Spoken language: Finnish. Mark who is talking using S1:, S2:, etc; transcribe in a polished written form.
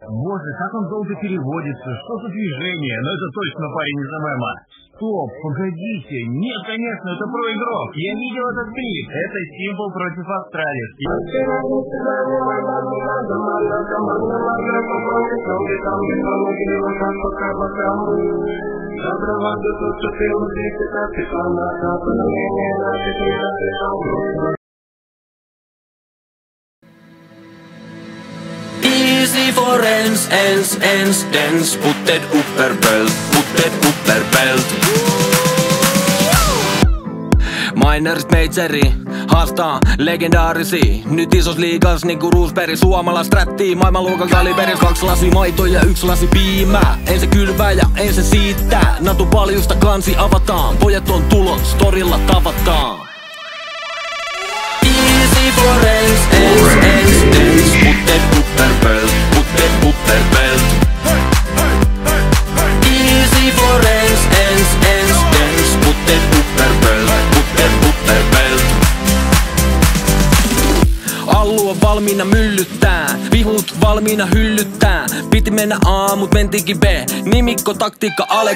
S1: Боже, как он долго переводится, что за движение, но это точно парень из ММА. Стоп, погодите, нет, конечно, это проигрок, я видел этот клип, это Симпл против Астралис.
S2: Easy for ens, dance, putted upper belt. Miners Majori haastaa legendaarisia. Nyt isos liigas niinku Roosberg, suomalais rättii. Maailmanluokan kaliberis, 2 lasi maitoa ja 1 lasi piimää. En se kylvää ja en se siittää. Natu paljusta kansi avataan. Pojat on tulos, torilla tavataan. Easy for ens, dance, putted upper belt. Easy for ens, dance, putted upper belt. Allu on valmiina myllyttää, vihut valmiina hyllyttää. Piti mennä A, mut mentiinkin B. Nimikko, taktiikka, Alex.